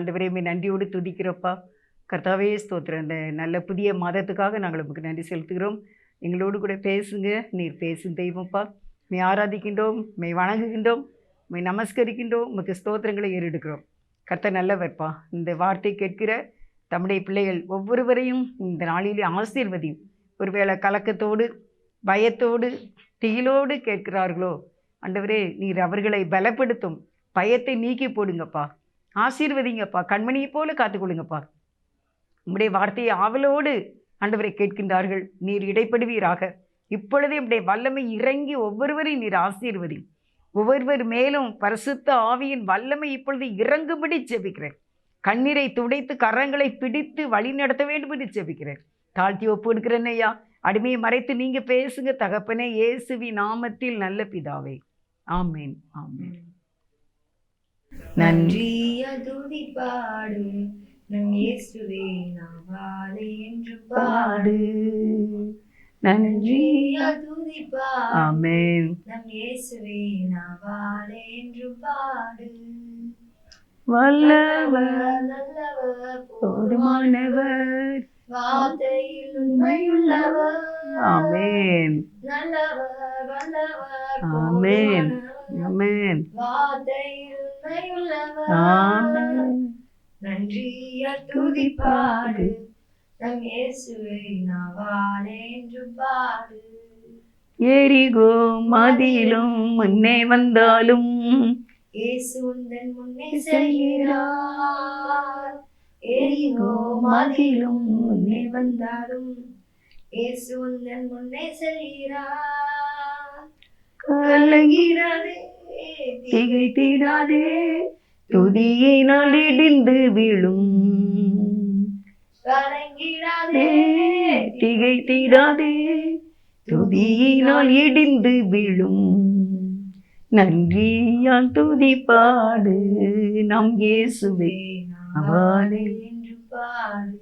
ஆண்டவரே நன்றியோடு துதிக்கிறோப்பா. கர்த்தாவே ஸ்தோத்திரம். இந்த நல்ல புதிய மாதத்துக்காக நாங்கள் உங்களுக்கு நன்றி செலுத்துகிறோம். எங்களோடு கூட பேசுங்க. நீர் பேசும் தெய்வம்ப்பா. ஆராதிக்கின்றோம், வணங்குகின்றோம், நமஸ்கரிக்கின்றோம், உமக்கு ஸ்தோத்திரங்களை ஏறெடுக்கிறோம். கர்த்தர் நல்லவர்ப்பா. இந்த வார்த்தை கேட்கிற தம்முடைய பிள்ளைகள் ஒவ்வொருவரையும் இந்த நாளிலே ஆசீர்வதியும். ஒருவேளை கலக்கத்தோடு, பயத்தோடு, திகிலோடு கேட்கிறார்களோ, ஆண்டவரே நீர் அவர்களை பலப்படுத்தும். பயத்தை நீக்கி போடுங்கப்பா. ஆசீர்வதிங்கப்பா. கண்மணியை போல காத்துக்கொள்ளுங்கப்பா. உம்முடைய வார்த்தையை ஆவலோடு ஆண்டவரை கேட்கின்றார்கள். நீர் இடைப்படுவீராக. இப்பொழுதே உம்முடைய வல்லமை இறங்கி ஒவ்வொருவரையும் நீர் ஆசீர்வதி. ஒவ்வொருவர் மேலும் பரிசுத்த ஆவியின் வல்லமை இப்பொழுது இறங்கும்படி ஜெபிக்கிறேன். கண்ணீரை துடைத்து கரங்களை பிடித்து வழி நடத்த வேண்டும் என்று ஜெபிக்கிறேன். தாழ்த்தி ஒப்பு எடுக்கிறேன் ஐயா. அடிமையை மறைத்து நீங்க பேசுங்க தகப்பனே, இயேசுவி நாமத்தில் நல்ல பிதாவே, ஆமேன், ஆமேன். நன்றி அதுதி பாடு நம் இயேசுவே நாவாலே என்று பாடு. நன்றி அதுதி பாடு ஆமென். நம் இயேசுவே நாவாலே என்று பாடு. வல்லவர் நல்லவர் போதுமானவர், வார்த்தையில் உண்மையுள்ளவர். ஆமென், நல்லவர் வல்லவர் ஆமென், போதுமானவர். ஆமென், வார்த்தையில் உண்மையுள்ளவர். ஆமென். நன்றி துதி பாடு நம் இயேசுவை நாவாலே என்று பாடு. எரிகோ மதிலும் முன்னே வந்தாலும் இயேசு உந்தன் முன்னே செல்கிறார். எரிகோ மதிலும் முன்னே வந்தாலும் இயேசு உந்தன் முன்னே செல்கிறார். கலங்கிடாதே, திகைத்திடாதே, துதியினால் இடிந்து விழும். கலங்கிடாதே, திகைத்திடாதே, துதியினால் இடிந்து விழும். நன்றியால் துதி பாடு நம் இயேசுவே நாவாலே என்று பாடு.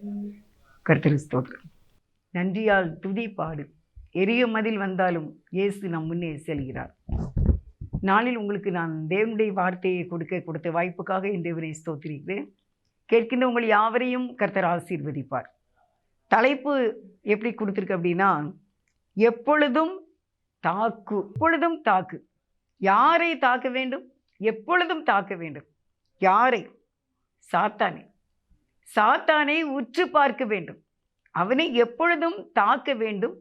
கர்த்தருக்கு ஸ்தோத்திரம். நன்றியால் துதி பாடு. எரிய மதில் வந்தாலும் இயேசு நம் முன்னே செல்கிறார். நாளில் உங்களுக்கு நான் தேவனுடைய வார்த்தையை கொடுத்த வாய்ப்புக்காக இந்த தேவனை ஸ்தோத்திரிக்கிறேன். கேட்கின்ற உங்கள் யாவரையும் கர்த்தர் ஆசீர்வதிப்பார். தலைப்பு எப்படி கொடுத்துருக்கு அப்படின்னா, எப்பொழுதும் தாக்கு. எப்பொழுதும் தாக்கு. யாரை தாக்க வேண்டும்? எப்பொழுதும் தாக்க வேண்டும். யாரை? சாத்தானை. சாத்தானை உற்று பார்க்க வேண்டும். அவனை எப்பொழுதும் தாக்க வேண்டும்.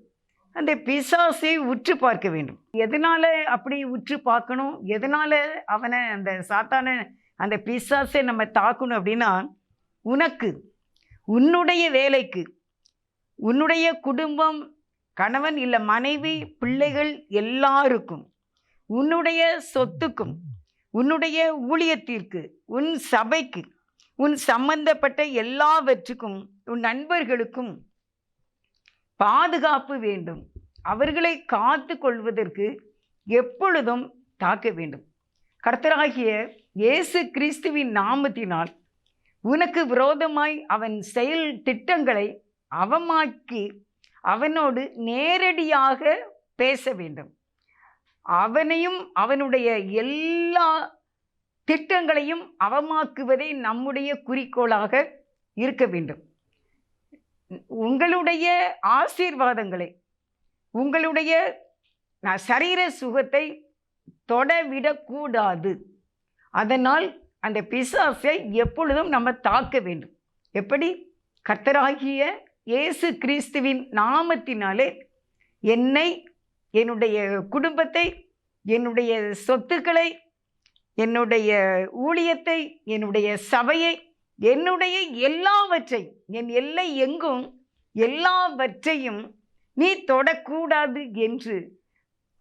அந்த பிசாசை உற்று பார்க்க வேண்டும். எதனால அப்படி உற்று பார்க்கணும்? எதனால அவனை, அந்த சாத்தானை, அந்த பிசாசை நம்ம தாக்கணும் அப்படின்னா, உனக்கு, உன்னுடைய வேலைக்கு, உன்னுடைய குடும்பம், கணவன் இல்லை மனைவி, பிள்ளைகள் எல்லாருக்கும், உன்னுடைய சொத்துக்கும், உன்னுடைய ஊழியத்திற்கு, உன் சபைக்கு, உன் சம்பந்தப்பட்ட எல்லாவற்றுக்கும், உன் நண்பர்களுக்கும் பாதுகாப்பு வேண்டும். அவர்களை காத்து கொள்வதற்கு எப்பொழுதும் தாக்க வேண்டும். கர்த்தராகிய இயேசு கிறிஸ்துவின் நாமத்தினால் உனக்கு விரோதமாய் அவன் செயல் திட்டங்களை அவமாக்கி அவனோடு நேரடியாக பேச வேண்டும். அவனையும் அவனுடைய எல்லா திட்டங்களையும் அவமாக்குவதே நம்முடைய குறிக்கோளாக இருக்க வேண்டும். உங்களுடைய ஆசீர்வாதங்களை, உங்களுடைய சரீர சுகத்தை தொடவிடக்கூடாது. அதனால் அந்த பிசாசை எப்பொழுதும் நம்ம தாக்க வேண்டும். எப்படி? கர்த்தராகிய இயேசு கிறிஸ்துவின் நாமத்தினாலே என்னை, என்னுடைய குடும்பத்தை, என்னுடைய சொத்துக்களை, என்னுடைய ஊழியத்தை, என்னுடைய சபையை, என்னுடைய எல்லாவற்றை, என் எல்லை எங்கும் எல்லாவற்றையும் நீ தொடக்கூடாது என்று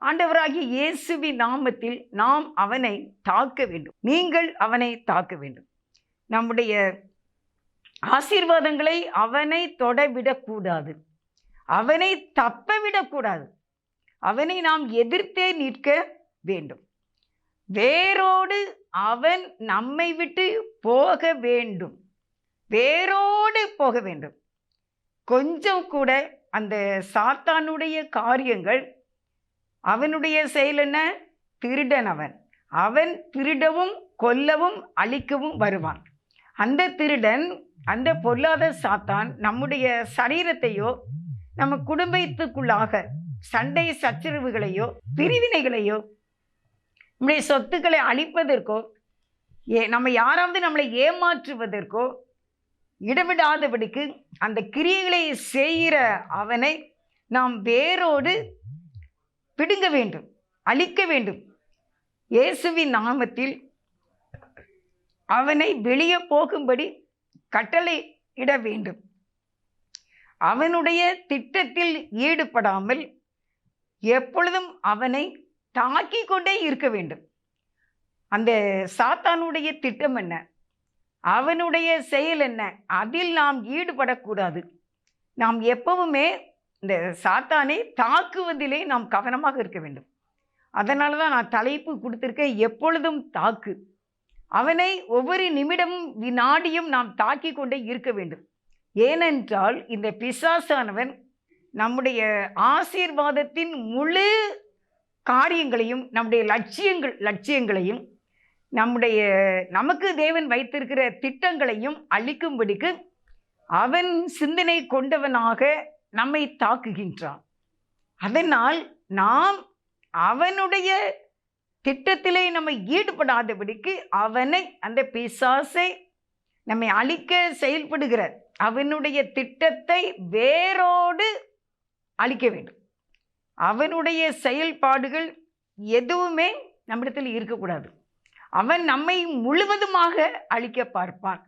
ஆண்டவராகிய இயேசுவின் நாமத்தில் நாம் அவனை தாக்க வேண்டும். நீங்கள் அவனை தாக்க வேண்டும். நம்முடைய ஆசீர்வாதங்களை அவனை தொடவிடக்கூடாது. அவனை தப்பவிடக்கூடாது. அவனை நாம் எதிர்த்தே நிற்க வேண்டும். வேரோடு அவன் நம்மை விட்டு போக வேண்டும். வேரோடு போக வேண்டும். கொஞ்சம் கூட அந்த சாத்தானுடைய காரியங்கள், அவனுடைய செயல் என்ன? திருடன். அவன் திருடவும் கொல்லவும் அழிக்கவும் வருவான். அந்த திருடன், அந்த பொல்லாத சாத்தான் நம்முடைய சரீரத்தையோ நம்ம குடும்பத்துக்குள்ளாக சண்டை சச்சரவுகளையோ பிரிவினைகளையோ நம்முடைய சொத்துக்களை அழிப்பதற்கோ நம்ம யாராவது நம்மளை ஏமாற்றுவதற்கோ இடவிடாதபடிக்கு அந்த கிரியைகளை செய்கிற அவனை நாம் வேரோடு பிடுங்க வேண்டும், அழிக்க வேண்டும். இயேசுவின் நாமத்தில் அவனை வெளியே போகும்படி கட்டளை இட வேண்டும். அவனுடைய திட்டத்தில் ஈடுபடாமல் எப்பொழுதும் அவனை தாக்கி கொண்டே இருக்க வேண்டும். அந்த சாத்தானுடைய திட்டம் என்ன, அவனுடைய செயல் என்ன, அதில் நாம் ஈடுபடக்கூடாது. நாம் எப்பவுமே இந்த சாத்தானை தாக்குவதிலே நாம் கவனமாக இருக்க வேண்டும். அதனால தான் நான் தலைப்பு கொடுத்துருக்கேன், எப்பொழுதும் தாக்கு. அவனை ஒவ்வொரு நிமிடமும் வினாடியும் நாம் தாக்கி கொண்டே இருக்க வேண்டும். ஏனென்றால் இந்த பிசாசானவன் நம்முடைய ஆசீர்வாதத்தின் முழு காரியங்களையும், நம்முடைய லட்சியங்களையும், நமக்கு தேவன் வைத்திருக்கிற திட்டங்களையும் அழிக்கும்படிக்கு அவன் சிந்தனை கொண்டவனாக நம்மை தாக்குகின்றான். அதனால் நாம் அவனுடைய திட்டத்திலே நம்ம ஈடுபடாதபடிக்கு அவனை, அந்த பிசாசை நம்மை அழிக்க செயல்படுகிற அவனுடைய திட்டத்தை வேரோடு அழிக்க வேண்டும். அவனுடைய செயல்பாடுகள் எதுவுமே நம்மிடத்தில் இருக்கக்கூடாது. அவன் நம்மை முழுவதுமாக அழிக்க பார்ப்பான்.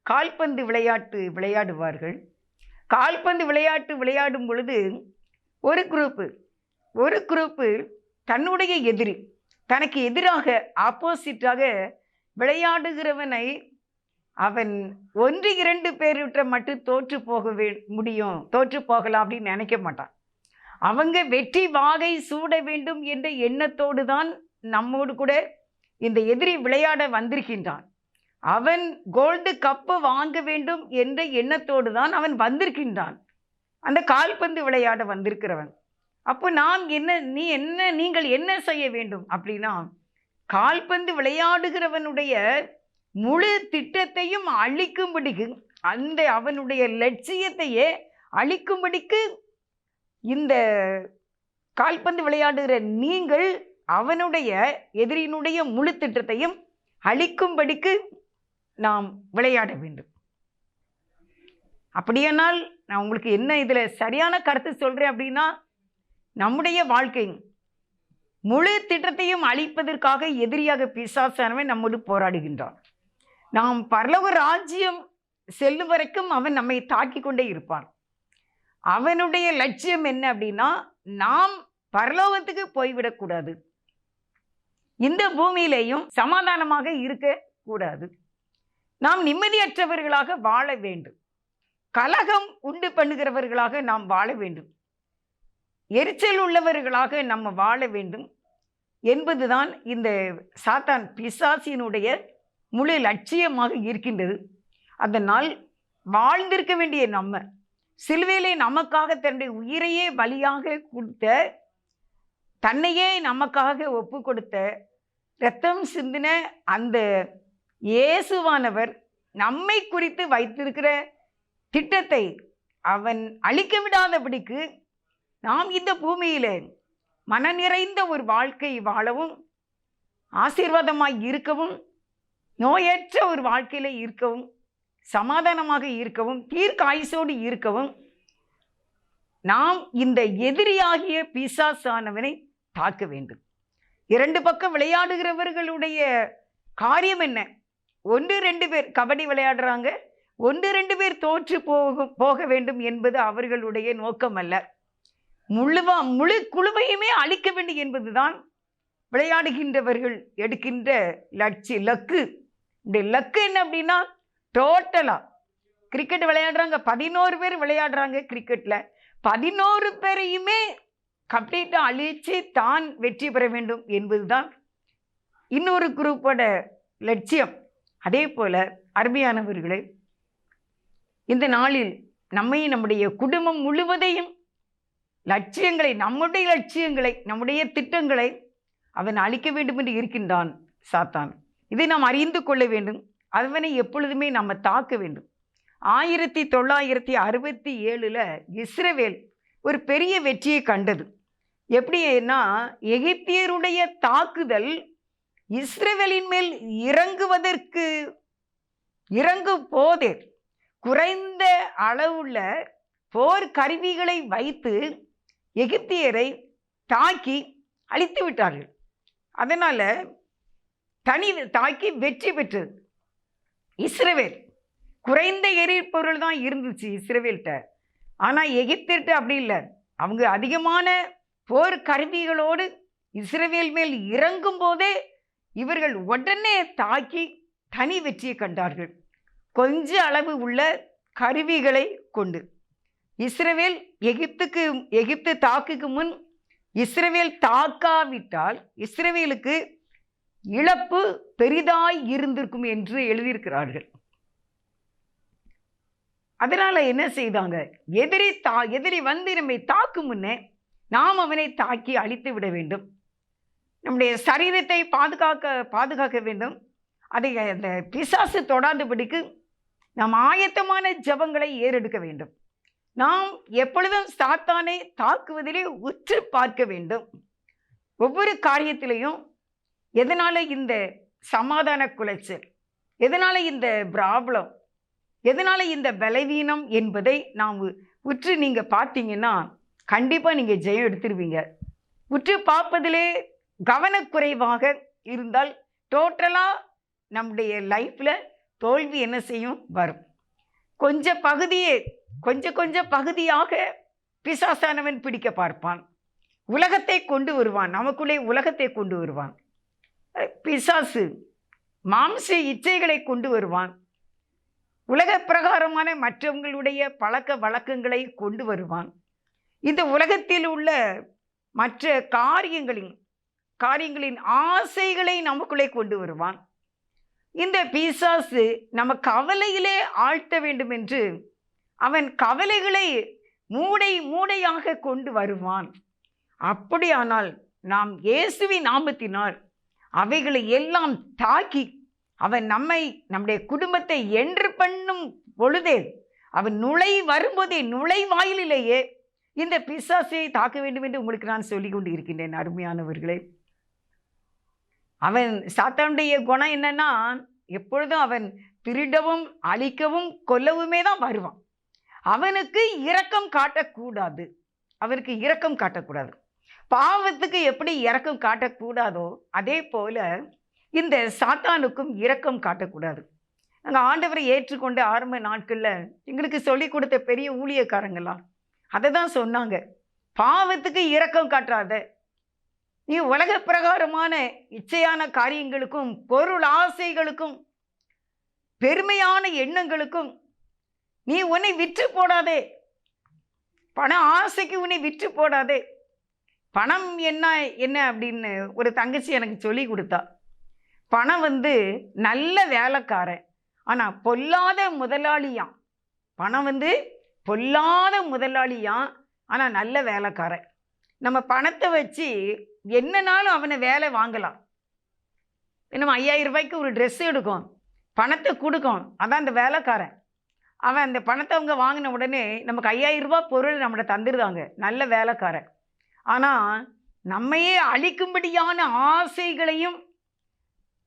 கால்பந்து விளையாட்டு விளையாடுவார்கள். கால்பந்து விளையாட்டு விளையாடும் பொழுது ஒரு குரூப்பு தன்னுடைய எதிரி, தனக்கு எதிராக ஆப்போசிட்டாக விளையாடுகிறவனை அவன் 1-2 பேர்கிட்ட மட்டும் தோற்று போகலாம் அப்படின்னு நினைக்க மாட்டான். அவங்க வெற்றி வாகை சூட வேண்டும் என்ற எண்ணத்தோடு தான் நம்மோடு கூட இந்த எதிரி விளையாட வந்திருக்கின்றான். அவன் கோல்டு கப்பு வாங்க வேண்டும் என்ற எண்ணத்தோடு தான் அவன் வந்திருக்கின்றான், அந்த கால்பந்து விளையாட வந்திருக்கிறவன். அப்போ நீங்கள் என்ன செய்ய வேண்டும் அப்படின்னா, கால்பந்து விளையாடுகிறவனுடைய முழு திட்டத்தையும் அழிக்கும்படிக்கு, அந்த அவனுடைய லட்சியத்தையே அழிக்கும்படிக்கு இந்த கால்பந்து விளையாடுகிற நீங்கள் அவனுடைய எதிரியினுடைய முழு திட்டத்தையும் அழிக்கும்படிக்கு நாம் விளையாட வேண்டும். அப்படியானால் நான் உங்களுக்கு என்ன இதில் சரியான கருத்து சொல்கிறேன் அப்படின்னா, நம்முடைய வாழ்க்கை முழு திட்டத்தையும் அழிப்பதற்காக எதிரியாக பிசாசானவன் நம்மோடு போராடுகின்றான். நாம் பரலோக ராஜ்யம் செல்லும் வரைக்கும் அவன் நம்மை தாக்கி கொண்டே இருப்பான். அவனுடைய லட்சியம் என்ன அப்படின்னா, நாம் பரலோகத்துக்கு போய்விடக்கூடாது, இந்த பூமியிலேயும் சமாதானமாக இருக்கக்கூடாது, நாம் நிம்மதியற்றவர்களாக வாழ வேண்டும், கலகம் உண்டு பண்ணுகிறவர்களாக நாம் வாழ வேண்டும், எரிச்சல் உள்ளவர்களாக நம்ம வாழ வேண்டும் என்பதுதான் இந்த சாத்தான் பிசாசினுடைய முழு லட்சியமாக இருக்கின்றது. அதனால் வாழ்ந்திருக்க வேண்டிய நம்ம, சிலுவையிலே நமக்காக தன்னுடைய உயிரையே பலியாக கொடுத்த, தன்னையே நமக்காக ஒப்பு கொடுத்த, இரத்தம் சிந்தின அந்த இயேசுவானவர் நம்மை குறித்து வைத்திருக்கிற திட்டத்தை அவன் அழிக்க விடாதபடிக்கு நாம் இந்த பூமியில் மன நிறைந்த ஒரு வாழ்க்கை வாழவும், ஆசீர்வாதமாய் இருக்கவும், நோயற்ற ஒரு வாழ்க்கையில் இருக்கவும், சமாதானமாக இருக்கவும், தீர்க்காயுசோடு இருக்கவும் நாம் இந்த எதிரியாகிய பிசாசானவனை தாக்க வேண்டும். 2 பக்கம் விளையாடுகிறவர்களுடைய காரியம் என்ன? 1-2 பேர் கபடி விளையாடுறாங்க, 1-2 பேர் தோற்று போக வேண்டும் என்பது அவர்களுடைய நோக்கம் அல்ல. முழு குழுவையுமே அழிக்க வேண்டும் என்பதுதான் விளையாடுகின்றவர்கள் எடுக்கின்ற லக்கு. இந்த லக்கு என்ன அப்படின்னா, டோட்டலாக கிரிக்கெட் விளையாடுறாங்க, 11 பேர் விளையாடுறாங்க. கிரிக்கெட்டில் 11 பேரையுமே கம்ப்ளீட்டாக அழித்து தான் வெற்றி பெற வேண்டும் என்பதுதான் இன்னொரு குரூப்போட லட்சியம். அதே போல் அருமையானவர்களே, இந்த நாளில் நம்முடைய குடும்பம் முழுவதையும் நம்முடைய லட்சியங்களை, நம்முடைய திட்டங்களை அவன் அழிக்க வேண்டும் என்று இருக்கின்றான் சாத்தான். இதை நாம் அறிந்து கொள்ள வேண்டும். அவனை எப்பொழுதுமே நம்ம தாக்க வேண்டும். 1967 இஸ்ரவேல் ஒரு பெரிய வெற்றியை கண்டது. எப்படின்னா, எகிப்தியருடைய தாக்குதல் இஸ்ரவேலின் மேல் இறங்கும் போதே குறைந்த அளவுள்ள போர் கருவிகளை வைத்து எகிப்தியரை தாக்கி அழித்து விட்டார்கள். அதனால தாக்கி வெற்றி பெற்றது இஸ்ரவேல். குறைந்த எரிபொருள் தான் இருந்துச்சு இஸ்ரவேல்கிட்ட. ஆனால் எகிப்தியர்கிட்ட அப்படி இல்லை. அவங்க அதிகமான போர் கருவிகளோடு இஸ்ரவேல் மேல் இறங்கும் போதே இவர்கள் உடனே தாக்கி தனி வெற்றியை கண்டார்கள். கொஞ்ச அளவு உள்ள கருவிகளை கொண்டு இஸ்ரவேல் எகிப்து தாக்குக்கு முன் இஸ்ரவேல் தாக்காவிட்டால் இஸ்ரவேலுக்கு இழப்பு பெரிதாய் இருந்திருக்கும் என்று எழுதியிருக்கிறார்கள். அதனால என்ன செய்தாங்க, எதிரி வந்து நம்மை தாக்கும் முன்னே நாம் அவனை தாக்கி அழித்து விட வேண்டும். நம்முடைய சரீரத்தை பாதுகாக்க வேண்டும். அதை அந்த பிசாசு தொடாதபடிக்கு நாம் ஆயத்தமான ஜெபங்களை ஏறெடுக்க வேண்டும். நாம் எப்பொழுதும் சாத்தானை தாக்குவதிலே உற்று பார்க்க வேண்டும். ஒவ்வொரு காரியத்திலையும் எதனால இந்த சமாதான குலைச்சல், எதனால இந்த ப்ராப்ளம், எதனால இந்த பலவீனம் என்பதை நாம் உற்று நீங்கள் பார்த்தீங்கன்னா கண்டிப்பாக நீங்கள் ஜெயம் எடுத்துருவீங்க. உற்று பார்ப்பதிலே கவனக்குறைவாக இருந்தால் டோட்டலாக நம்முடைய லைஃப்பில் தோல்வி என்ன செய்யும், வரும். கொஞ்சம் பகுதியாக பிசாசானவன் பிடிக்க பார்ப்பான். உலகத்தை கொண்டு வருவான், நமக்குள்ளே உலகத்தை கொண்டு வருவான். பிசாசு மாம்ச இச்சைகளை கொண்டு வருவான். உலக பிரகாரமான மற்றவங்களுடைய பழக்க வழக்கங்களை கொண்டு வருவான். இந்த உலகத்தில் உள்ள மற்ற காரியங்களின் ஆசைகளை நமக்குள்ளே கொண்டு வருவான். இந்த பிசாசு நம்ம கவலையிலே ஆழ்த்த வேண்டும் என்று அவன் கவலைகளை மூடையாக கொண்டு வருவான். அப்படியானால் நாம் இயேசுவின் நாமத்தினால் அவைகளை எல்லாம் தாக்கி அவன் நம்முடைய குடும்பத்தை என்று பண்ணும் பொழுதே அவன் வரும்போதே நுழைவாயிலேயே இந்த பிசாசை தாக்க வேண்டும் என்று உங்களுக்கு நான் சொல்லிக் கொண்டு இருக்கின்றேன். அருமையானவர்களே, அவன் சாத்தானுடைய குணம் என்னன்னா, எப்பொழுதும் அவன் திருடவும் அழிக்கவும் கொல்லவுமே தான் வருவான். அவனுக்கு இரக்கம் காட்டக்கூடாது. பாவத்துக்கு எப்படி இரக்கம் காட்டக்கூடாதோ அதே போல இந்த சாத்தானுக்கும் இரக்கம் காட்டக்கூடாது. நாங்கள் ஆண்டவரை ஏற்றுக்கொண்ட ஆரம்ப நாட்களில் எங்களுக்கு சொல்லிக் கொடுத்த பெரிய ஊழியக்காரங்களாம் அதை தான் சொன்னாங்க. பாவத்துக்கு இரக்கம் காட்டாத, நீ உலக பிரகாரமான இச்சையான காரியங்களுக்கும் பொருள் ஆசைகளுக்கும் பெருமையான எண்ணங்களுக்கும் நீ உன்னை விற்று போடாதே. பண ஆசைக்கு உன்னை விற்று போடாதே. பணம் என்ன அப்படின்னு ஒரு தங்கச்சி எனக்கு சொல்லி கொடுத்தா. பணம் நல்ல வேலைக்காரன், ஆனால் பொல்லாத முதலாளியாம். பணம் பொல்லாத முதலாளியாம், ஆனால் நல்ல வேலைக்காரன். நம்ம பணத்தை வச்சு என்னன்னாலும் அவனை வேலை வாங்கலாம். நம்ம 5000 ரூபாய்க்கு ஒரு ட்ரெஸ் எடுக்கும், பணத்தை கொடுக்கும், அதான் அந்த வேலைக்காரன். அவன் அந்த பணத்தை அவங்க வாங்கின உடனே நமக்கு 5000 ரூபாய் பொருள் நம்மகிட்ட தந்துடுதாங்க, நல்ல வேலைக்காரன். ஆனால் நம்மையே அழிக்கும்படியான ஆசைகளையும்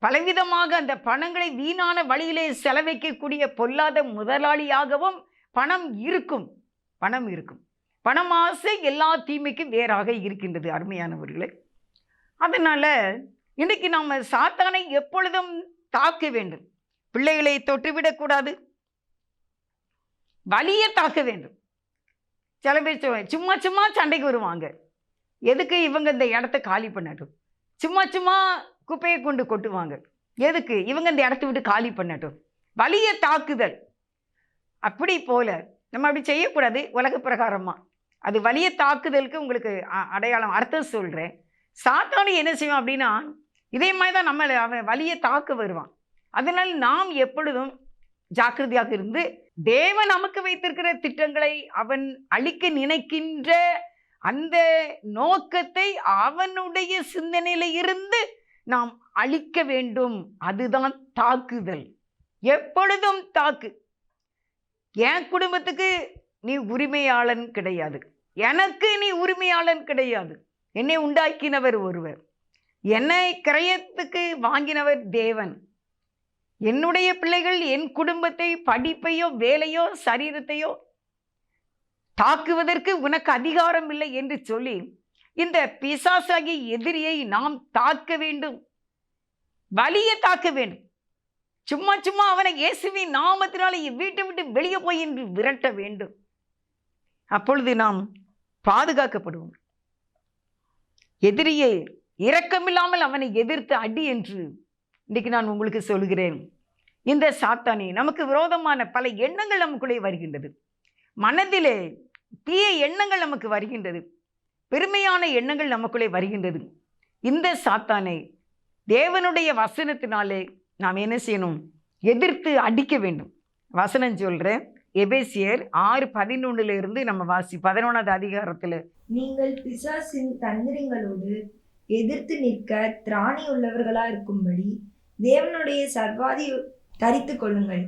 பலவிதமாக அந்த பணங்களை வீணான வழியிலே செலவைக்கக்கூடிய பொல்லாத முதலாளியாகவும் பணம் இருக்கும். பணம் ஆசை எல்லா தீமைக்கும் வேறாக இருக்கின்றது. அருமையானவர்களே, அதனால் இன்றைக்கி நாம் சாத்தானை எப்பொழுதும் தாக்க வேண்டும். பிள்ளைகளை தொட்டுவிடக்கூடாது, வலியை தாக்க வேண்டும். சில பேர் சும்மா சண்டைக்கு வருவாங்க. எதுக்கு? இவங்க இந்த இடத்த காலி பண்ணட்டும். சும்மா குப்பையை கொண்டு கொட்டுவாங்க. எதுக்கு? இவங்க இந்த இடத்த விட்டு காலி பண்ணட்டும். வலிய தாக்குதல். அப்படி போல நம்ம அப்படி செய்யக்கூடாது. உலக பிரகாரமாக அது வலிய தாக்குதலுக்கு உங்களுக்கு அடையாளம் அர்த்தம் சொல்கிறேன். சாத்தானு என்ன செய்வான் அப்படின்னா, இதே மாதிரி தான் அவன் வலியை தாக்க வருவான். அதனால் நாம் எப்பொழுதும் ஜாக்கிரதையாக இருந்து தேவன் நமக்கு வைத்திருக்கிற திட்டங்களை அவன் அழிக்க நினைக்கின்ற அந்த நோக்கத்தை அவனுடைய சிந்தனையில இருந்து நாம் அழிக்க வேண்டும். அதுதான் தாக்குதல். எப்பொழுதும் தாக்கு. என் குடும்பத்துக்கு நீ உரிமையாளன் கிடையாது, எனக்கு நீ உரிமையாளன் கிடையாது. என்னை உண்டாக்கினவர் ஒருவர், என்னை கிரயத்துக்கு வாங்கினவர் தேவன். என்னுடைய பிள்ளைகள் என் குடும்பத்தை, படிப்பையோ வேலையோ சரீரத்தையோ தாக்குவதற்கு உனக்கு அதிகாரம் இல்லை என்று சொல்லி இந்த பிசாசாகிய எதிரியை நாம் தாக்க வேண்டும், வலிய தாக்க வேண்டும். சும்மா சும்மா அவனை இயேசுவின் நாமத்தினாலே வீட்டை விட்டு வெளியே போய் என்று விரட்ட வேண்டும். அப்பொழுது நாம் பாதுகாக்கப்படுவோம். எதிரியை இரக்கமில்லாமல் அவனை எதிர்த்து அடி என்று இன்றைக்கு நான் உங்களுக்கு சொல்கிறேன். இந்த சாத்தானே நமக்கு விரோதமான பல எண்ணங்கள் நமக்குள்ளே வருகின்றது. மனதிலே தீய எண்ணங்கள் நமக்கு வருகின்றது, பெருமையான எண்ணங்கள் நமக்குள்ளே வருகின்றது. இந்த சாத்தானை தேவனுடைய வசனத்தினாலே நாம் என்ன செய்யணும்? எதிர்த்து அடிக்க வேண்டும். வசனம் சொல்கிறேன், எபேசியர் 6:11 நம்ம வாசி 11வது அதிகாரத்தில், நீங்கள் பிசாசின் தந்திரங்களோடு எதிர்த்து நிற்க திராணி உள்ளவர்களா இருக்கும்படி தேவனுடைய சர்வாதி தரித்து கொள்ளுங்கள்.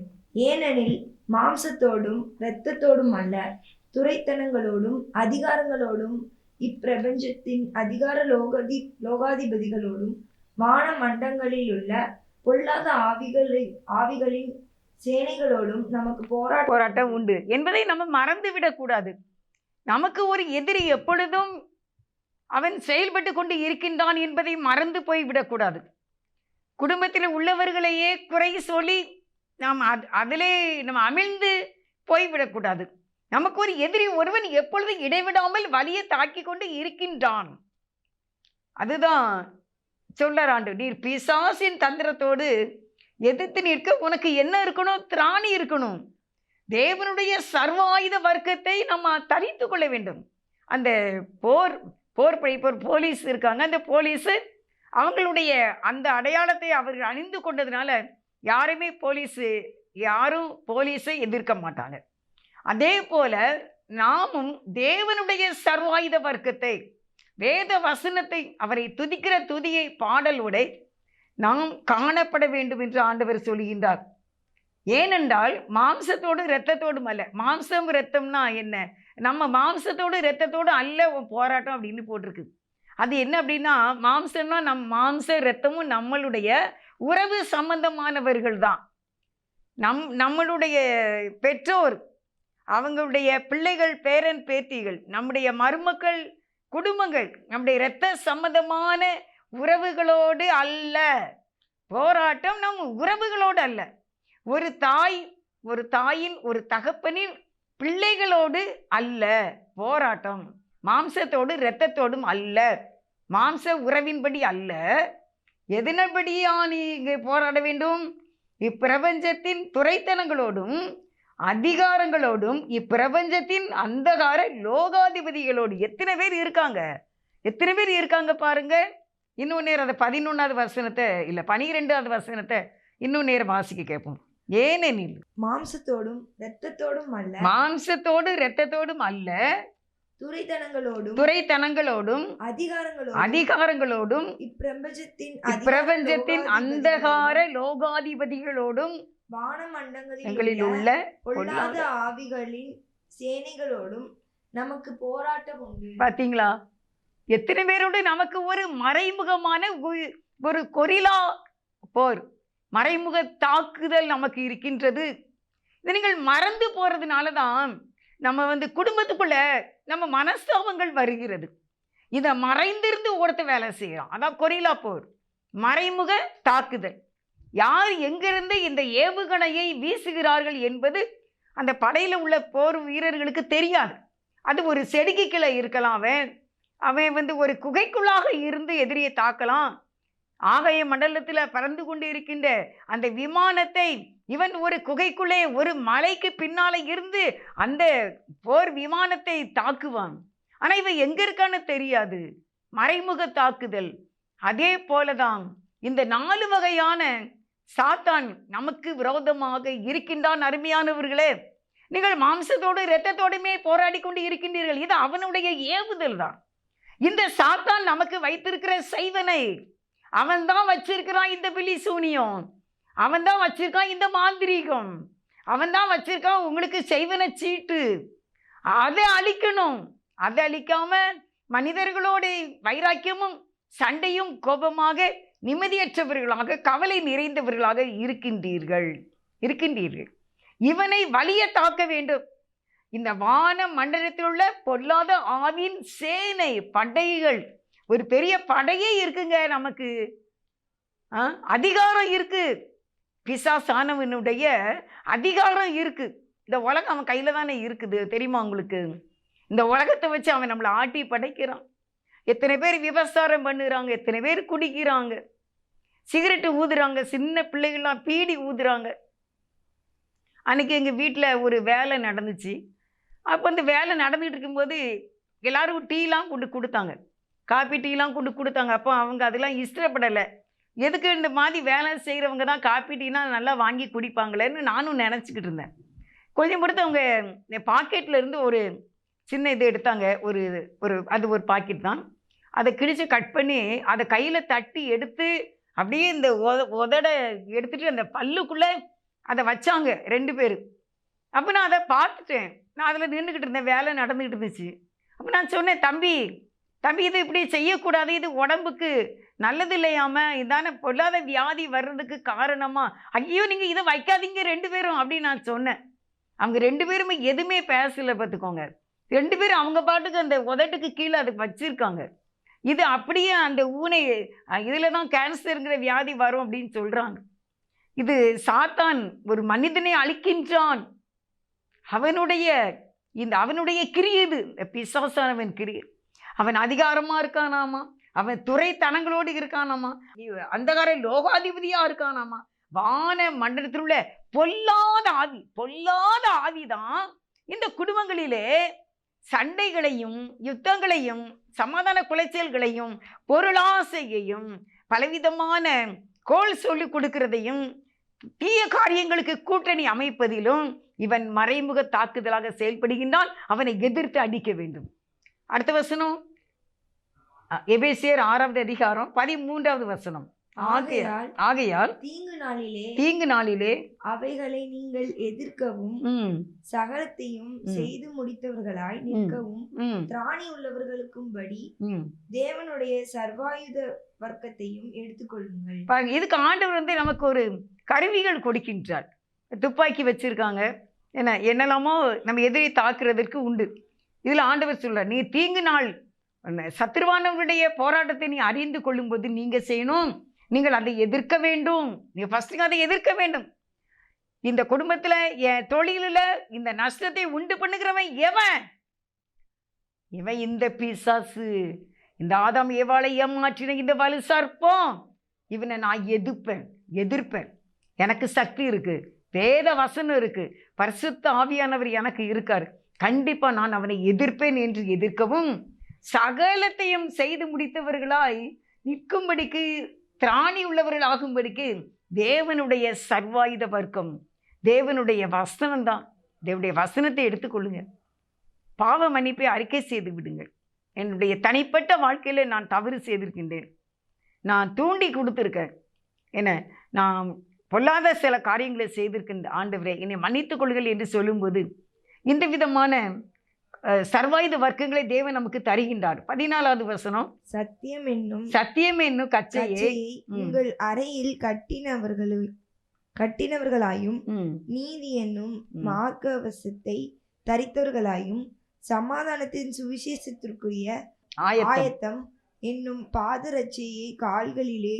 ஏனெனில் மாம்சத்தோடும் இரத்தத்தோடும் அல்ல, துரைத்தனங்களோடும் அதிகாரங்களோடும் இப்பிரபஞ்சத்தின் அதிகார லோகாதிபதிகளோடும் வான மண்டங்களில் உள்ள பொல்லாத ஆவிகளின் சேனைகளோடும் நமக்கு போராட்டம் உண்டு என்பதை நம்ம மறந்து விடக்கூடாது. நமக்கு ஒரு எதிரி எப்பொழுதும் அவன் செயல்பட்டு கொண்டு இருக்கின்றான் என்பதை மறந்து போய்விடக்கூடாது. குடும்பத்தில் உள்ளவர்களையே குறை சொல்லி நாம் அதிலே நம்ம அமிழ்ந்து போய்விடக்கூடாது. நமக்கு ஒரு எதிரி ஒருவன் எப்பொழுதும் இடைவிடாமல் வலியை தாக்கி கொண்டு இருக்கின்றான். அதுதான் சொல்லறாண்டு, நீர் பிசாசின் தந்திரத்தோடு எதிர்த்து நிற்க உனக்கு என்ன இருக்கணும்? திராணி இருக்கணும். தேவனுடைய சர்வாயுத வர்க்கத்தை நம்ம தரித்து கொள்ள வேண்டும். அந்த போர் போலீஸ் இருக்காங்க, அந்த போலீஸ் அவங்களுடைய அந்த அடையாளத்தை அவர்கள் அணிந்து கொண்டதுனால யாரும் போலீஸை எதிர்க்க மாட்டாங்க. அதே போல நாமும் தேவனுடைய சர்வாயுத வர்க்கத்தை, வேத வசனத்தை, அவரை துதிக்கிற துதியை பாடலோட நாம் காணப்பட வேண்டும் என்று ஆண்டவர் சொல்கின்றார். ஏனென்றால் மாம்சத்தோடு இரத்தத்தோடும் அல்ல. மாம்சம் இரத்தம்னா என்ன? நம்ம மாம்சத்தோடு இரத்தத்தோடு அல்ல போராட்டம் அப்படின்னு போட்டிருக்கு. அது என்ன அப்படின்னா, மாம்சம்னா மாம்ச இரத்தமும் நம்மளுடைய உறவு சம்பந்தமானவர்கள் தான். நம்மளுடைய பெற்றோர், அவங்களுடைய பிள்ளைகள், பேரன் பேத்திகள், நம்முடைய மருமக்கள், குடும்பங்கள், நம்முடைய இரத்த சம்பந்தமான உறவுகளோடு அல்ல போராட்டம். நம் உறவுகளோடு அல்ல. ஒரு தாயின் ஒரு தகப்பனின் பிள்ளைகளோடு அல்ல போராட்டம். மாம்சத்தோடு இரத்தத்தோடும் அல்ல, மாம்ச உறவின்படி அல்ல. எதனபடியா நீங்க போராட வேண்டும்? இப்பிரபஞ்சத்தின் துரைத்தனங்களோடும் அதிகாரங்களோடும் இப்பிரபஞ்சத்தின் அந்தகார லோகாதிபதிகளோடு. எத்தனை பேர் இருக்காங்க பாருங்க. இன்னும் நேரம் அதை 11வது வசனத்தை இல்லை 12வது வசனத்தை இன்னும் நேரம் வாசிக்க கேட்போம். ஏனெனில் மாம்சத்தோடும் இரத்தத்தோடும் அல்ல, துரைத்தனங்களோடும் அதிகாரங்களோடும் இப்பிரபஞ்சத்தின் அந்தகார லோகாதிபதிகளோடும் வானமண்டங்களில் உள்ள பொல்லாத ஆவிகளின் சேனைகளோடும் நமக்கு போராட்டம் உண்டு. பாத்தீங்களா? எத்தனை பேரோடு நமக்கு ஒரு மறைமுகமான ஒரு கொரில்லா போர், மறைமுக தாக்குதல் நமக்கு இருக்கின்றது. இதை நீங்கள் மறந்து போறதுனால தான் நம்ம குடும்பத்துக்குள்ள நம்ம மனஸ்தாபங்கள் வருகிறது. இதை மறைந்திருந்து ஒருத்த வேலை செய்யறோம். அதான் கொரில்லா போர், மறைமுக தாக்குதல். யார் எங்கிருந்து இந்த ஏவுகணையை வீசுகிறார்கள் என்பது அந்த படையில் உள்ள போர் வீரர்களுக்கு தெரியாது. அது ஒரு செடிக்குள்ள இருக்கலாம், அவன் ஒரு குகைக்குள்ளாக இருந்து எதிரியை தாக்கலாம். ஆகாய மண்டலத்தில் பறந்து கொண்டு இருக்கின்ற அந்த விமானத்தை இவன் ஒரு குகைக்குள்ளே ஒரு மலைக்கு பின்னால இருந்து அந்த போர் விமானத்தை தாக்குவான். ஆனால் இவன் எங்க இருக்கான்னு தெரியாது. மறைமுக தாக்குதல். அதே போலதான் இந்த 4 வகையான சாத்தான் நமக்கு விரோதமாக இருக்கின்றான். அருமையானவர்களே, நீங்கள் மாம்சத்தோடு இரத்தத்தோடுமே போராடி கொண்டு இருக்கின்றீர்கள். இது அவனுடைய ஏவுதல் தான். இந்த சாத்தான் நமக்கு வைத்திருக்கிற செய்வனை அவன் தான் வச்சிருக்கிறான். இந்த பிலி சூனியம் அவன் தான் வச்சிருக்கான் இந்த மாந்திரீகம், அவன் தான் வச்சிருக்கான் உங்களுக்கு செய்வன சீட்டு. அதை அழிக்கணும். அதை அழிக்காம மனிதர்களோட வைராக்கியமும் சண்டையும் கோபமாக நிம்மதியற்றவர்களாக கவலை நிறைந்தவர்களாக இருக்கின்றீர்கள். இவனை வலிய தாக்க வேண்டும். இந்த வான மண்டலத்தில் உள்ள பொல்லாத ஆவின் சேனை படைகள், ஒரு பெரிய படையே இருக்குங்க. நமக்கு அதிகாரம் இருக்கு. பிசாசானவனுடைய அதிகாரம் இருக்கு. இந்த உலகம் அவன் கையில தானே இருக்குது, தெரியுமா உங்களுக்கு? இந்த உலகத்தை வச்சு அவன் நம்மளை ஆட்டி படைக்கிறான். எத்தனை பேர் விபச்சாரம் பண்ணுறாங்க, எத்தனை பேர் குடிக்கிறாங்க, சிகரெட்டு ஊதுறாங்க, சின்ன பிள்ளைகள்லாம் பீடி ஊதுறாங்க. அன்றைக்கி எங்கள் வீட்டில் ஒரு வேலை நடந்துச்சு. அப்போ அந்த வேலை நடந்துகிட்டு இருக்கும்போது எல்லோரும் டீலாம் கொண்டு கொடுத்தாங்க, காப்பி டீலாம் கொண்டு கொடுத்தாங்க. அப்போ அவங்க அதெல்லாம் இஷ்டப்படலை. எதுக்கு இந்த மாதிரி வேலை செய்கிறவங்க தான் காப்பி டீனா நல்லா வாங்கி குடிப்பாங்களேன்னு நானும் நினச்சிக்கிட்டு இருந்தேன். கொஞ்சம் பொறுத்து அவங்க பாக்கெட்டில் இருந்து ஒரு சின்ன இது எடுத்தாங்க, அது ஒரு பாக்கெட் தான். அதை கிழிச்சு கட் பண்ணி அதை கையில் தட்டி எடுத்து அப்படியே இந்த உதட எடுத்துகிட்டு அந்த பல்லுக்குள்ளே அதை வச்சாங்க 2 பேர். அப்போ நான் அதை பார்த்துட்டேன். நான் அதில் நின்றுக்கிட்டு இருந்தேன், வேலை நடந்துக்கிட்டு இருந்துச்சு. அப்போ நான் சொன்னேன், தம்பி இது இப்படி செய்யக்கூடாது, இது உடம்புக்கு நல்லது இல்லையாம, இதான பொல்லாத வியாதி வர்றதுக்கு காரணமா, ஐயோ நீங்கள் இதை வைக்காதீங்க 2 பேரும் அப்படின்னு நான் சொன்னேன். அவங்க 2 பேருமே எதுவுமே பேசலை பார்த்துக்கோங்க. 2 பேரும் அவங்க பாட்டுக்கு அந்த உதட்டுக்கு கீழே அதை வச்சிருக்காங்க. இது அப்படியே அந்த ஊனை இதில் தான் கேன்சருங்கிற வியாதி வரும் அப்படின்னு சொல்கிறாங்க. இது சாத்தான் ஒரு மனிதனை அழிக்கின்றான். அவனுடைய கிரியை, இது பிசாசானவன் கிரியை. அவன் அதிகாரமாக இருக்கானாமா, அவன் துறைத்தனங்களோடு இருக்கானாமா, அந்தகார லோகாதிபதியாக இருக்கானாமா. வான மண்டலத்தில் உள்ள பொல்லாத ஆவிதான் இந்த குடும்பங்களிலே சண்டைகளையும் யுத்தங்களையும் சமாதான குலைச்சல்களையும் பொருளாசையையும் பலவிதமான கோல் சொல்லிக் கொடுக்கிறதையும் தீய காரியங்களுக்கு கூட்டணி அமைப்பதிலும் இவன் மறைமுக தாக்குதலாக செயல்படுகின்றான். அவனை எதிர்த்து அடிக்க வேண்டும். அடுத்த வசனம் எபேசியர் 6வது அதிகாரம் 13வது வசனம். ஆகையால் தீங்கு நாளிலே அவைகளை நீங்கள் எதிர்க்கவும் சகலத்தையும் செய்து முடித்தவர்களாய் நிற்கவும் திராணி உள்ளவர்களுக்கும்படி தேவனுடைய சர்வாயுத வர்க்கத்தையும் எடுத்துக்கொள்ளுங்கள். இதுக்கு ஆண்டவர் நமக்கு ஒரு கருவிகள் கொடுக்கின்றார். துப்பாக்கி வச்சிருக்காங்க, என்னெல்லாமோ நம்ம எதிரி தாக்குறதற்கு உண்டு. இதில் ஆண்டவர் சொல்றார், நீ தீங்கு நாள் சத்துருவானவருடைய போராட்டத்தை நீ அறிந்து கொள்ளும்போது நீங்க செய்யணும், நீங்கள் அதை எதிர்க்க வேண்டும். நீங்க ஃபர்ஸ்ட் அதை எதிர்க்க வேண்டும். இந்த குடும்பத்தில் என் தொழிலில் இந்த நஷ்டத்தை உண்டு பண்ணுகிறவன் இவன் இந்த பிசாசு, இந்த ஆதாம் ஏவாளை ஏமாற்றின இந்த வலு சர்ப்பம், இவனை நான் எதிர்ப்பேன். எனக்கு சக்தி இருக்கு, வேத வசனம் இருக்கு, பரிசுத்த ஆவியானவர் எனக்கு இருக்கார், கண்டிப்பா நான் அவனை எதிர்ப்பேன் என்று எதிர்க்கவும் சகலத்தையும் செய்து முடித்தவர்களாய் நிற்கும்படிக்கு திராணி உள்ளவர்கள் ஆகும்படிக்கு தேவனுடைய சர்வாயுத வர்க்கம், தேவனுடைய வசனம் தான். தேவனுடைய வசனத்தை எடுத்துக்கொள்ளுங்க. பாவ மன்னிப்பை அறிக்கை செய்து விடுங்கள். என்னுடைய தனிப்பட்ட வாழ்க்கையில் நான் தவறு செய்திருக்கின்றேன், நான் தூண்டி கொடுத்துருக்கேன், நான் பொல்லாத சில காரியங்களை செய்திருக்கின்ற ஆண்டவரே என்னை மன்னித்துக் கொள்ளுங்கள் என்று சொல்லும்போது இந்த விதமான சர்வாயுத வர்க்கங்களை தேவன் நமக்கு தருகின்றார். 14வது வசனம், சத்தியம் என்னும் கச்சையை உங்கள் அறையில் கட்டினவர்களாயும் நீதி என்னும் மார்க்கவசத்தை தரித்தவர்களாயும் சமாதானத்தின் சுவிசேஷத்திற்குரிய ஆயத்தம் என்னும் பாதரட்சையை கால்களிலே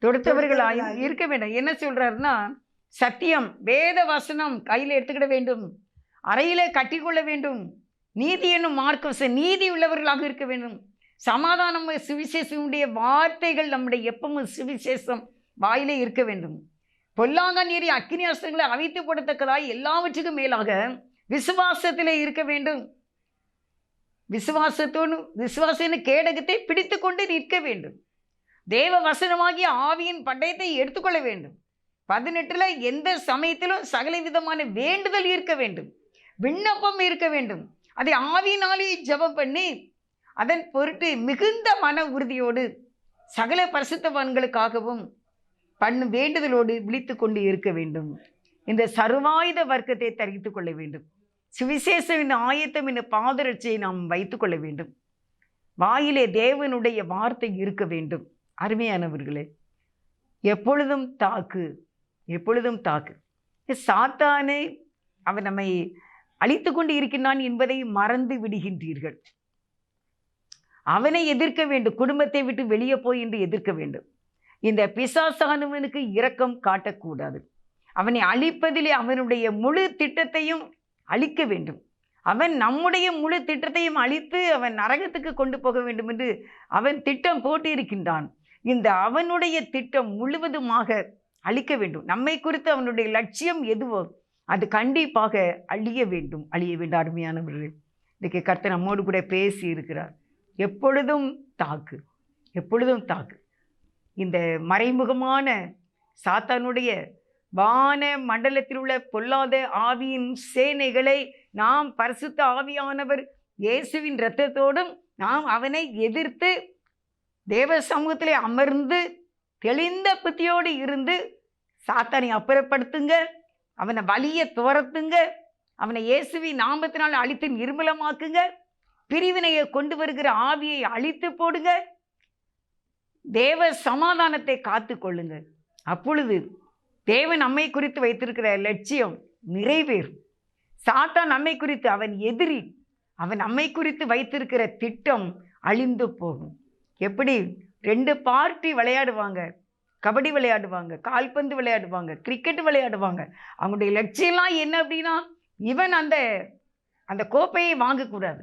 தொடுத்தவர்களாயும் இருக்க வேண்டும். என்ன சொல்றாருன்னா, சத்தியம் வேத வசனம் கையில் எடுத்துக்கிட வேண்டும், அறையிலே கட்டிக்கொள்ள வேண்டும். நீதி என்னும் மார்க்கம், நீதி உள்ளவர்களாக இருக்க வேண்டும். சமாதானம் சுவிசேஷனுடைய வார்த்தைகள் நம்முடைய எப்பவும் சுவிசேஷம் வாயிலே இருக்க வேண்டும். பொல்லாங்க நீரி அக்கினி அஸ்திரங்களை அவித்து போடத்தக்கதாய் எல்லாவற்றுக்கும் மேலாக விசுவாசத்திலே இருக்க வேண்டும். விசுவாசத்தின் கேடகத்தை பிடித்து கொண்டு நிற்க வேண்டும். தேவ வசனமாகிய ஆவியின் பட்டயத்தை எடுத்துக்கொள்ள வேண்டும். 18 எந்த சமயத்திலும் சகல விதமான வேண்டுதல் இருக்க வேண்டும், விண்ணப்பம் இருக்க வேண்டும். அதை ஆவியினாலே ஜெபம் பண்ணி அதன் பொருட்டு மிகுந்த மன உறுதியோடு சகல பரிசுத்தவான்களுக்காகவும் வேண்டுதலோடு விழித்து கொண்டு இருக்க வேண்டும். இந்த சர்வாயுத வர்க்கத்தை தரித்து கொள்ள வேண்டும். சுவிசேஷம் ஆயத்தம் என்ற பாதரட்சியை நாம் வைத்துக் கொள்ள வேண்டும். வாயிலே தேவனுடைய வார்த்தை இருக்க வேண்டும். அருமையானவர்களே, எப்பொழுதும் தாக்கு, எப்பொழுதும் தாக்கு. சாத்தானை அவன் நம்மை அழித்து கொண்டு இருக்கின்றான் என்பதை மறந்து விடுகின்றீர்கள். அவனை எதிர்க்க வேண்டும். குடும்பத்தை விட்டு வெளியே போய் என்று எதிர்க்க வேண்டும். இந்த பிசாசானவனுக்கு இரக்கம் காட்டக்கூடாது. அவனை அழிப்பதிலே அவனுடைய முழு திட்டத்தையும் அழிக்க வேண்டும். அவன் நம்முடைய முழு திட்டத்தையும் அழித்து அவன் நரகத்துக்கு கொண்டு போக வேண்டும் என்று அவன் திட்டம் போட்டு இருக்கின்றான். இந்த அவனுடைய திட்டம் முழுவதுமாக அழிக்க வேண்டும். நம்மை குறித்து அவனுடைய லட்சியம் எதுவோ அது கண்டிப்பாக அழிய வேண்டும், அழிய வேண்டும். அருமையானவர்களே, இன்றைக்கு கர்த்தர் நம்மோடு கூட பேசி இருக்கிறார். எப்பொழுதும் தாக்கு, எப்பொழுதும் தாக்கு. இந்த மறைமுகமான சாத்தானுடைய வான மண்டலத்தில் உள்ள பொல்லாத ஆவியின் சேனைகளை நாம் பரிசுத்த ஆவியானவர் இயேசுவின் இரத்தத்தோடும் நாம் அவனை எதிர்த்து தேவ சமூகத்திலே அமர்ந்து தெளிந்த புத்தியோடு இருந்து சாத்தானை அப்புறப்படுத்துங்க, அவனை வலிய துரத்துங்க, அவனை இயேசுவின் நாமத்தினால் அழித்து நிர்மலமாக்குங்க, பிரிவினையை கொண்டு வருகிற ஆவியை அழித்து போடுங்க, தேவ சமாதானத்தை காத்து கொள்ளுங்க. அப்பொழுது தேவன் நம்மை குறித்து வைத்திருக்கிற லட்சியம் நிறைவேறும். சாத்தான் நம்மை குறித்து, அவன் எதிரி, அவன் நம்மை குறித்து வைத்திருக்கிற திட்டம் அழிந்து போகும். எப்படி 2 பார்ட்டி விளையாடுவாங்க, கபடி விளையாடுவாங்க, கால்பந்து விளையாடுவாங்க, கிரிக்கெட் விளையாடுவாங்க. அவங்களுடைய லட்சியம்லாம் என்ன அப்படின்னா, இவன் அந்த கோப்பையை வாங்கக்கூடாது,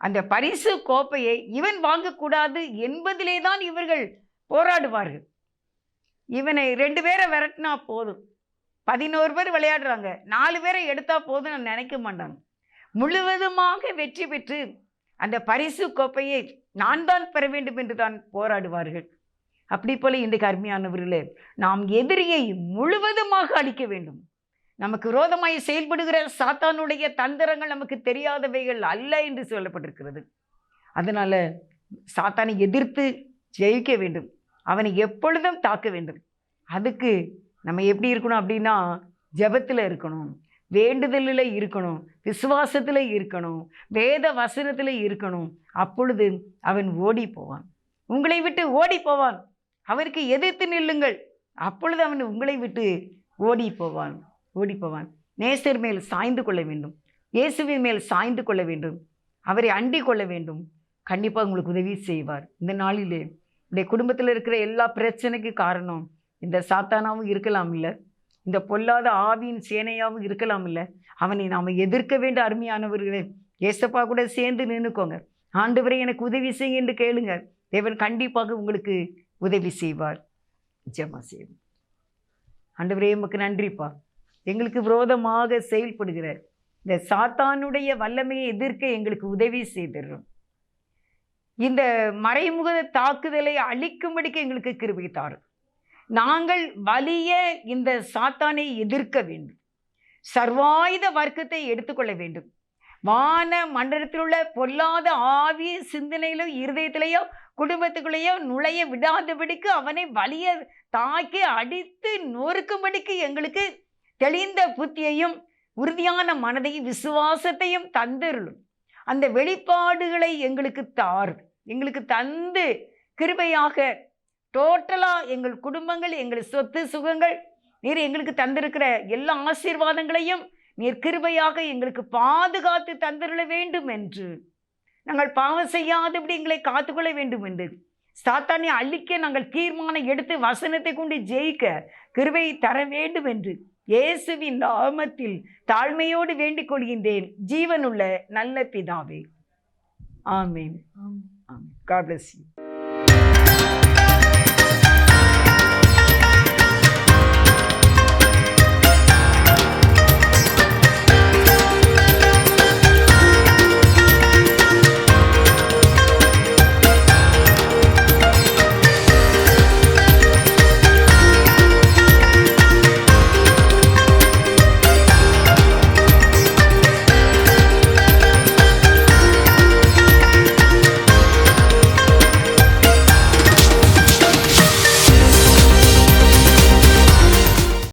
அந்த பரிசு கோப்பையை இவன் வாங்கக்கூடாது என்பதிலே தான் இவர்கள் போராடுவார்கள். இவனை 2 பேரை விரட்டினா போதும், 11 பேர் விளையாடுறாங்க, 4 பேரை எடுத்தா போதும் நான் நினைக்க மாட்டாங்க. முழுவதுமாக வெற்றி பெற்று அந்த பரிசு கோப்பையை நான் தான் பெற வேண்டும் என்று தான் போராடுவார்கள். அப்படி போல இன்றைக்கு அருமையானவர்களே, நாம் எதிரியை முழுவதுமாக அழிக்க வேண்டும். நமக்கு விரோதமாய் செயல்படுகிற சாத்தானுடைய தந்திரங்கள் நமக்கு தெரியாதவைகள் அல்ல என்று சொல்லப்பட்டிருக்கிறது. அதனால சாத்தானை எதிர்த்து ஜெயிக்க வேண்டும், அவனை எப்பொழுதும் தாக்க வேண்டும். அதுக்கு நம்ம எப்படி இருக்கணும் அப்படின்னா, ஜெபத்தில் இருக்கணும், வேண்டுதலில் இருக்கணும், விசுவாசத்தில் இருக்கணும், வேத வசனத்தில் இருக்கணும். அப்பொழுது அவன் ஓடி போவான், உங்களை விட்டு ஓடி போவான். அவருக்கு எதிர்த்து நில்லுங்கள், அப்பொழுது அவன் உங்களை விட்டு ஓடி போவான், ஓடி போவான். நேசர் மேல் சாய்ந்து கொள்ள வேண்டும், இயேசுவின் மேல் சாய்ந்து கொள்ள வேண்டும், அவரை அண்டிக் கொள்ள வேண்டும். கண்டிப்பாக உங்களுக்கு உதவி செய்வார். இந்த நாளிலே உடைய குடும்பத்தில் இருக்கிற எல்லா பிரச்சனைக்கு காரணம் இந்த சாத்தானாவும் இருக்கலாம் இல்லை, இந்த பொல்லாத ஆவியின் சேனையாகவும் இருக்கலாம் இல்லை. அவனை நாம் எதிர்க்க வேண்டும். அருமையானவர்களே, ஏசப்பா கூட சேர்ந்து நின்றுக்கோங்க. ஆண்டவரை எனக்கு உதவி செய்ய என்று கேளுங்க, தேவன் கண்டிப்பாக உங்களுக்கு உதவி செய்வார். ஜெபம் செய்வோம். ஆண்டவரே, உமக்கு நன்றிப்பா. எங்களுக்கு விரோதமாக செயல்படுகிற இந்த சாத்தானுடைய வல்லமையை எதிர்க்க எங்களுக்கு உதவி செய்திடுறோம். இந்த மறைமுக தாக்குதலை அழிக்கும்படிக்கு எங்களுக்கு கிருபை தாரும். நாங்கள் வலிய இந்த சாத்தானை எதிர்க்க வேண்டும், சர்வாயுத வர்க்கத்தை எடுத்துக்கொள்ள வேண்டும். வான மண்டலத்தில் உள்ள பொல்லாத ஆவிய சிந்தனையிலோ இருதயத்திலேயோ குடும்பத்துக்குள்ளேயோ நுழைய விடாதபடிக்கு அவனை வலிய தாக்கி அடித்து நொறுக்கும்படிக்கு எங்களுக்கு தெளிந்த புத்தியையும் உறுதியான மனதையும் விசுவாசத்தையும் தந்தருளும். அந்த வெளிப்பாடுகளை எங்களுக்கு தார், எங்களுக்கு தந்து கிருபையாக டோட்டலாக எங்கள் குடும்பங்கள், எங்கள் சொத்து சுகங்கள், நீர் எங்களுக்கு தந்திருக்கிற எல்லா ஆசீர்வாதங்களையும் நீர் கிருபையாக எங்களுக்கு பாதுகாத்து தந்திருள வேண்டும் என்று, நாங்கள் பாவம் செய்யாதபடி எங்களை காத்துக்கொள்ள வேண்டும் என்று, சாத்தானை அழிக்க நாங்கள் தீர்மானம் எடுத்து வசனத்தை கொண்டு ஜெயிக்க கிருபை தர வேண்டும் என்று இயேசுவின் நாமத்தில் தாழ்மையோடு வேண்டிக் கொள்கின்றேன், ஜீவனுள்ள நல்ல பிதாவே. ஆமென். God bless you.